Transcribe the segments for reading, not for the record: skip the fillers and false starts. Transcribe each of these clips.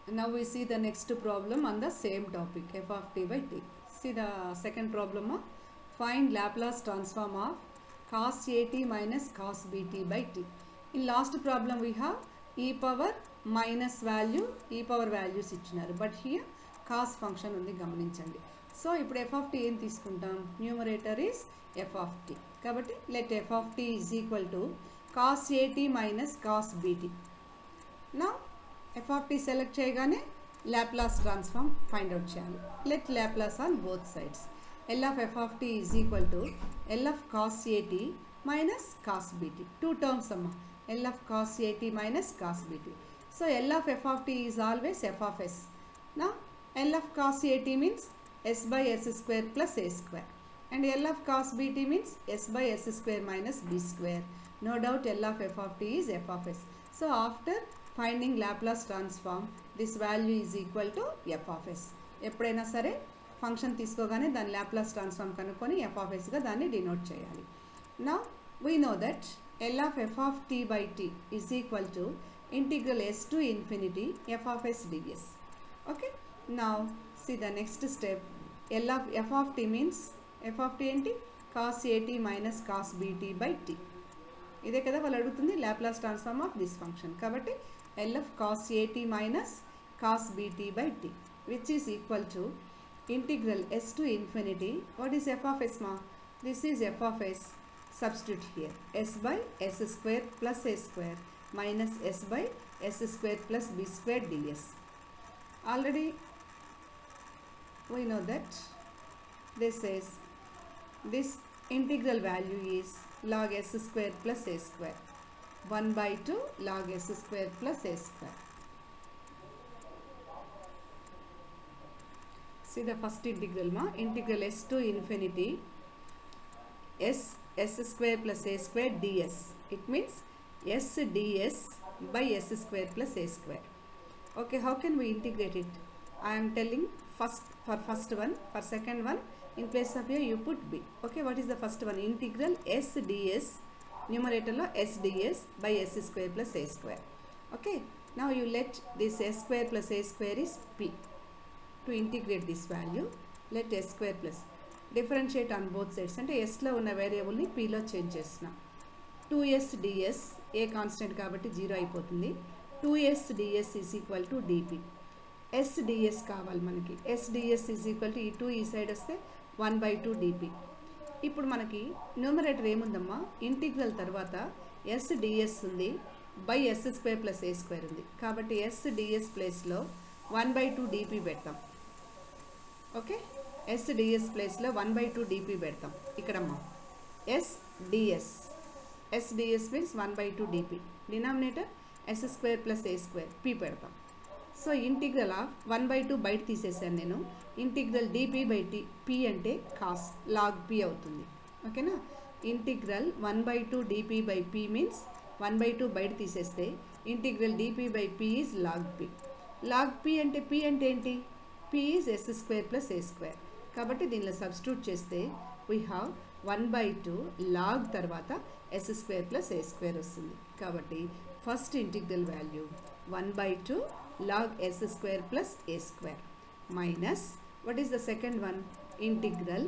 Now we see the next problem on the same topic, f of t by t. See the second problem of find Laplace transform of cos at minus cos bt by t. In last problem we have e power minus value, e power values ఇచ్చినారు, but here cos function ఉంది గమనించండి. So ఇప్పుడు f of t ఏం తీసుకుంటాం, numerator is f of t, కాబట్టి let f of t is equal to cos at minus cos bt. Now f of t select చేయగానే Laplace transform find out చేయాలి. Let Laplace on both sides. L of f of t is equal to L of cos at minus cos bt. Two terms amma. L of cos at minus cos bt. So L of f of t is always f of s. Now L of cos at means s by s square plus a square. And L of cos bt means s by s square minus b square. No doubt L of f of t is f of s. So after finding Laplace transform, this value is equal to f of s. ఎప్పుడైనా సరే function తీసుకోగానే దాని Laplace transform కనుక్కొని f of s గా దాన్ని denote చేయాలి. Now we know that L of f of t by t is equal to integral s to infinity f of s ds. Okay. Now see the next step. L of f of t means f of t ఏంటి, cos at minus cos bt by t. ఇదే కదా వాళ్ళు అడుగుతుంది, Laplace transform of this function. కాబట్టి L of cos at minus cos bt by t, which is equal to integral s to infinity. What is f of s ma? This is f of s. Substitute here s by s square plus a square minus s by s square plus b square ds. Already we know that this is, this integral value is log s square plus a square, 1 by 2 log s square plus a square. See the first integral ma, integral s to infinity s square plus a square ds. It means s ds by s square plus a square. Okay, how can we integrate it? I am telling first, for first one, for second one in place of here you put b. Okay, what is the first one? Integral s ds, numerator lo s ds by s square plus a square. Okay, now you let this s square plus a square is p. To integrate this value, let s square plus differentiate on both sides, అంటే s లో ఉన్న వేరియబుల్ని p లో change చేస్తున్నాం. 2s ds, a constant కాబట్టి 0 అయిపోతుంది. 2s ds is equal to dp. s ds కావాలి మనకి. s ds is equal to ఈ 2 ఈ సైడ్ వస్తే 1 by 2 dp. ఇప్పుడు మనకి న్యూమరేటర్ ఏముందమ్మా, ఇంటిగ్రల్ తర్వాత s ds ఉంది by s square plus a square ఉంది, కాబట్టి s ds ప్లేస్లో 1 by 2 dp పెడతాం. ఓకే, s ds ప్లేస్లో 1 by 2 dp పెడతాం. ఇక్కడమ్మా s ds means 1 by 2 dp, denominator s square plus a square p పెడతాం. సో ఇంటిగ్రల్ ఆఫ్ 1 by 2 బయట తీసేసాను నేను, ఇంటిగ్రల్ dp బై t, p అంటే కాస్ లాగ్ p అవుతుంది. ఓకేనా, ఇంటిగ్రల్ 1 by 2 dp by p means 1 by 2 బయట తీసేస్తే ఇంటిగ్రల్ dp by p is log p. Log p అంటే p అంటే ఏంటి, p is s square plus a square, కాబట్టి దీనిలో సబ్స్టిట్యూట్ చేస్తే వీ హ్యావ్ 1 by 2 లాగ్ తర్వాత s square plus a square వస్తుంది. కాబట్టి first integral value 1 by 2 log s square plus a square minus, what is the second one, integral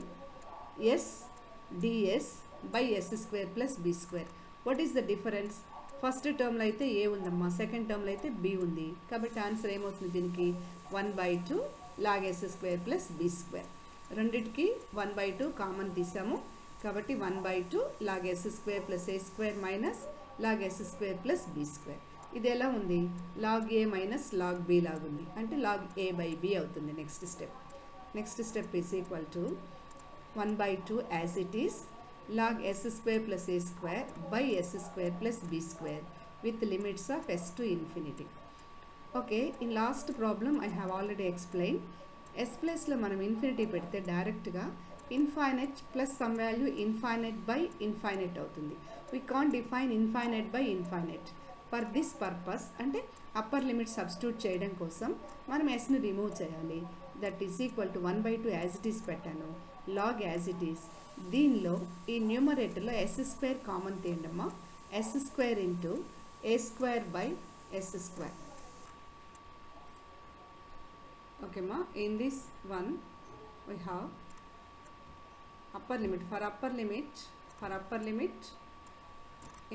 s ds by s square plus b square. What is the difference? First టర్మ్లో అయితే a ఉందమ్మా, second టర్మ్లో అయితే b ఉంది, కాబట్టి answer ఏమవుతుంది దీనికి 1 by 2 log s square plus b square. రెండిటికి 1 by 2 కామన్ తీసాము, కాబట్టి 1 by 2 log s square plus a square minus log s square plus b square. ఇది ఎలా ఉంది, log A minus log B లాగా ఉంది, అంటే లాగ్ ఏ బై బి అవుతుంది. Next step is equal to 1 by 2 as it is log S square plus A square by S square plus B square with limits of S to infinity. Okay, in last problem I have already explain, S ప్లేస్లో మనం infinity పెడితే డైరెక్ట్గా infinite plus some value infinite by infinite అవుతుంది. We can't define infinite by infinite. For this purpose, అంటే upper limit substitute చేయడం కోసం మనం ఎస్ని రిమూవ్ చేయాలి. That is equal to 1 by 2 as it is పెట్టాను, లాగ్ యాజ్ ఇట్ ఈస్. దీనిలో ఈ న్యూమరేటర్లో ఎస్ స్క్వేర్ కామన్ తీయండమ్మా, S square into A square by S square. Okay ma, in this one we have upper limit. For upper limit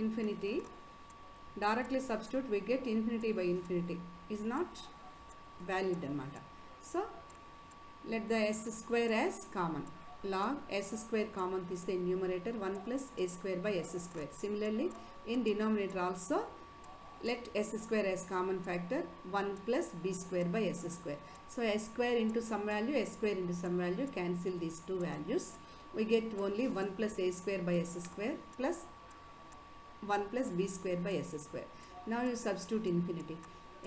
infinity, directly substitute, we get infinity by infinity is not valid anamata. So let the s square as common. Log s square common is the numerator 1 plus a square by s square. Similarly in denominator also let s square as common factor 1 plus b square by s square. So s square into some value, s square into some value, cancel these two values. We get only 1 plus a square by s square plus 1 plus b square by s square. Now you substitute infinity.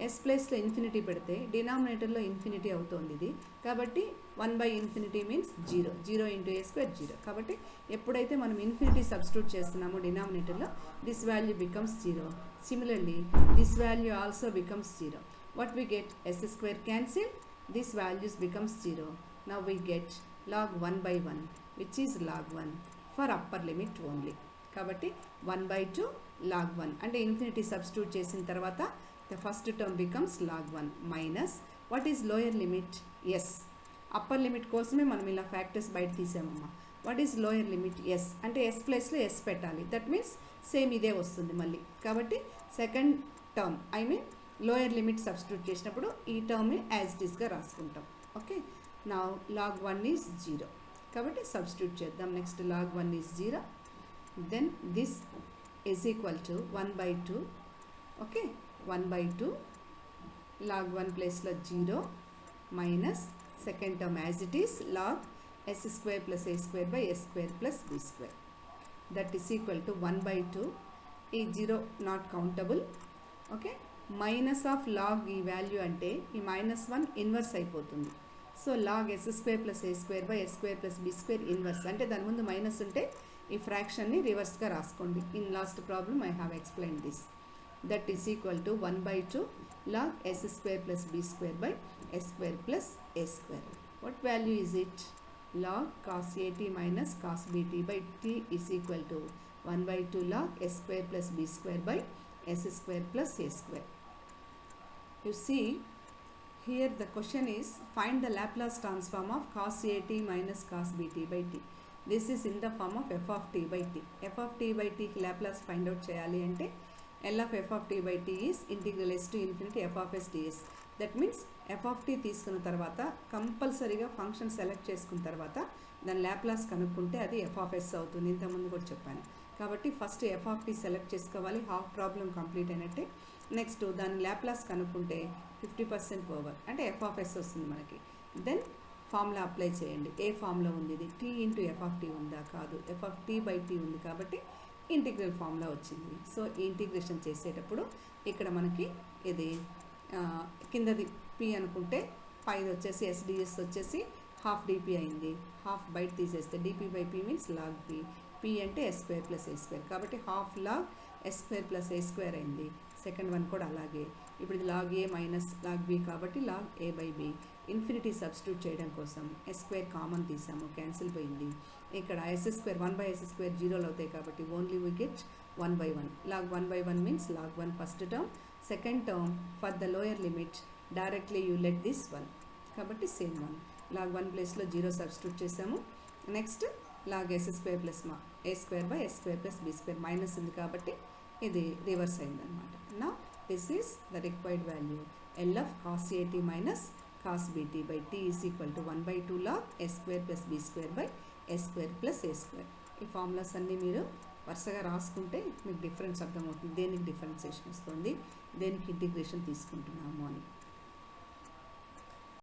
s ప్లేస్లో infinity పెడితే డినామినేటర్లో infinity అవుతుంది ఇది. కాబట్టి 1 by infinity means 0. 0 into A square 0. కాబట్టి ఎప్పుడైతే మనం infinity substitute చేస్తున్నామో డినామినేటర్లో this value becomes 0. Similarly this value also becomes 0. What we get s square cancel, this values becomes 0. Now we get log 1 by 1 which is log 1 for upper limit only. కాబట్టి 1 by 2 log 1 అంటే infinity substitute చేసిన తర్వాత the first term becomes log 1 minus what is lower limit s. Upper limit కోసమే మనం ఇలా factors బయట తీసామమ్మా. What is lower limit S అంటే ఎస్ ప్లేస్లో ఎస్ పెట్టాలి. దట్ మీన్స్ సేమ్ ఇదే వస్తుంది మళ్ళీ. కాబట్టి second term I mean lower limit substitute చేసినప్పుడు ఈ టర్మ్ని యాజ్ ఇట్ ఈస్గా రాసుకుంటాం. ఓకే, నా లాగ్ 1 ఈజ్ 0 కాబట్టి సబ్స్టిట్యూట్ చేద్దాం. Next log 1 is 0, then this is equal to 1 by 2. Okay, 1 by 2 log 1 ప్లేస్లో 0 minus second term as it is log s square plus a square by s square plus b square. That is equal to 1 by 2. ఈ 0 not countable. Okay, minus of log ఈ value అంటే ఈ -1 inverse అయిపోతుంది. So log s square plus a square by s square plus b square inverse అంటే దాని ముందు minus ఉంటే ఈ ఫ్రాక్షన్ని రివర్స్గా రాసుకోండి. In last problem I have explain this. That is equal to 1 by 2 log s square plus b square by s square plus a square. What value is it? Log cos at minus cos bt by t is equal to 1 by 2 log s square plus b square by s square plus a square. You see here the question is find the Laplace transform of cos at minus cos bt by t. This is in the form of f of t by t. f of t by t Laplace find out cheyali ante L of f of t by t is integral s to infinity f of s ds. That means F of T తీసుకున్న తర్వాత కంపల్సరీగా function select చేసుకున్న తర్వాత దాని Laplace కనుక్కుంటే అది F of yes అవుతుంది. ఇంతకుముందు కూడా చెప్పాను. కాబట్టి first F of T select చేసుకోవాలి, హాఫ్ ప్రాబ్లం కంప్లీట్ అయినట్టే. నెక్స్ట్ దాని ల్యాప్లాస్ కనుక్కుంటే 50% ఓవర్ అంటే ఎఫ్ ఆఫ్ ఎస్ వస్తుంది మనకి. దెన్ ఫార్ములా అప్లై చేయండి. ఏ ఫార్ములా ఉంది ఇది? T into F of T ఉందా? కాదు, F of T by T ఉంది కాబట్టి ఇంటిగ్రల్ ఫార్ములా వచ్చింది. సో ఈ ఇంటిగ్రేషన్ చేసేటప్పుడు ఇక్కడ మనకి ఇది కిందది పి అనుకుంటే పైది వచ్చేసి ఎస్డిఎస్ వచ్చేసి హాఫ్ డిపి అయింది. హాఫ్ బయట తీసేస్తే DP by P means log P. P అంటే S square plus A square కాబట్టి half log S square plus A square అయింది. సెకండ్ వన్ కూడా అలాగే. ఇప్పుడు ఇది log A minus log B కాబట్టి log A by B. Infinity substitute చేయడం కోసం ఎస్ స్క్వేర్ కామన్ తీసాము, క్యాన్సిల్ పోయింది. ఇక్కడ S square 1 by s square 0 అవుతాయి కాబట్టి only we get 1 by 1. Log 1 by 1 means log 1 first term. Second term for the lower limit directly you let this 1 కాబట్టి same 1. Log 1 ప్లేస్లో 0 substitute చేసాము. Next log S square plus A square by S square plus B square minus ఉంది కాబట్టి ఇది reverse అయిందనమాట. నా this is the required value L of cos a t minus cos b t by T is equal to 1 by 2 log S square plus B square by S square plus A square. ఈ formulas అన్నీ మీరు వరుసగా రాసుకుంటే మీకు difference అర్థమవుతుంది, దేనికి differentiation వస్తుంది, దేనికి ఇంటిగ్రేషన్ తీసుకుంటున్నాము అని.